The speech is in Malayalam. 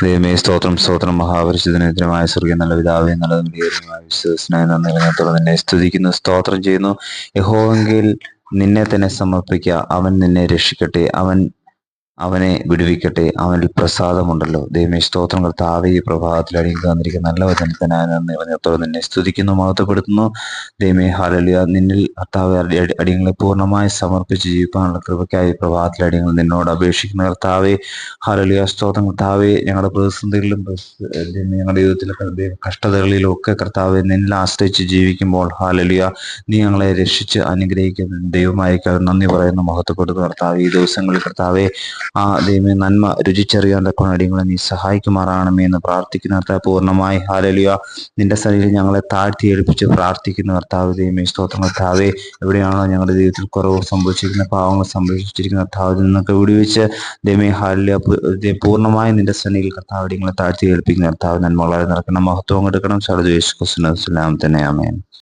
ദൈവമേ സ്തോത്രം സ്തോത്രം മഹാപരിശുദ്ധനേത്രമായ സ്വർഗീയ നല്ല പിതാവേ നല്ലതും വിലയേറിയതുമായ വിശ്വസനായ നന്ദി നിറഞ്ഞത്തോളം നിന്നെ സ്തുതിക്കുന്നു, സ്തോത്രം ചെയ്യുന്നു. യഹോവെങ്കിൽ നിന്നെ തന്നെ സമർപ്പിക്കുക, അവൻ നിന്നെ രക്ഷിക്കട്ടെ, അവനെ വിടുവിക്കട്ടെ, അവനിൽ പ്രസാദമുണ്ടല്ലോ. ദൈവമേ സ്തോത്രം കർത്താവേ, ഈ പ്രഭാതത്തിൽ അടിയങ്ങൾക്ക് തന്നിരിക്കുന്ന നല്ല വചനത്തിനായി നന്ദി നിറഞ്ഞത്തോളം നിന്നെ സ്തുതിക്കുന്നു, മഹത്വപ്പെടുത്തുന്നു. ദൈവമേ ഹല്ലേലൂയ. നിന്നിൽ കർത്താവേ അടിയങ്ങളെ പൂർണ്ണമായി സമർപ്പിച്ച് ജീവിക്കാനുള്ള കൃപയ്ക്കായി പ്രഭാതത്തിൽ അടിയങ്ങൾ നിന്നോട് അപേക്ഷിക്കുന്ന കർത്താവേ. ഹല്ലേലൂയ. സ്തോത്രം കർത്താവേ. ഞങ്ങളുടെ പ്രതിസന്ധികളിലും ഞങ്ങളുടെ ജീവിതത്തിലെ കഷ്ടതകളിലും ഒക്കെ കർത്താവെ നിന്നിൽ ആശ്രയിച്ച് ജീവിക്കുമ്പോൾ ഹല്ലേലൂയ നീ ഞങ്ങളെ രക്ഷിച്ച് അനുഗ്രഹിക്കുന്ന ദൈവമായിരിക്കും. നന്ദി പറയുന്നു, മഹത്വപ്പെടുന്നു കർത്താവേ. ഈ ദിവസങ്ങളിൽ കർത്താവെ ദൈവമേ നന്മ രുചിച്ചറിയാൻ തക്കവണ്ണം അടിയങ്ങളെ നീ സഹായിക്കുമാറാണമേ എന്ന് പ്രാർത്ഥിക്കുന്ന കർത്താവ് പൂർണ്ണമായി ഹല്ലേലൂയ നിന്റെ സന്നിധിയിൽ ഞങ്ങളെ താഴ്ത്തി ഏൽപ്പിച്ച് പ്രാർത്ഥിക്കുന്ന കർത്താവ്. ദൈവമേ സ്തോത്രം കർത്താവേ. എവിടെയാണോ ഞങ്ങളുടെ ജീവിതത്തിൽ കുറവ് സംഭവിച്ചിരിക്കുന്ന, പാവങ്ങൾ സംഭവിച്ചിരിക്കുന്ന കർത്താവിൽ നിന്നൊക്കെ വിടുവിച്ച് ദൈവമേ ഹല്ലേലൂയ പൂർണ്ണമായി നിന്റെ സന്നിധിയിൽ കർത്താവ് അടിയങ്ങളെ താഴ്ത്തി ഏൽപ്പിക്കുന്ന കർത്താവ്. നന്മകളായി നടക്കണം, മഹത്വം എടുക്കണം. സർവ്വ യേശു ക്രിസ്തുവിൻ നാമത്തിൽ തന്നെ ആമേൻ.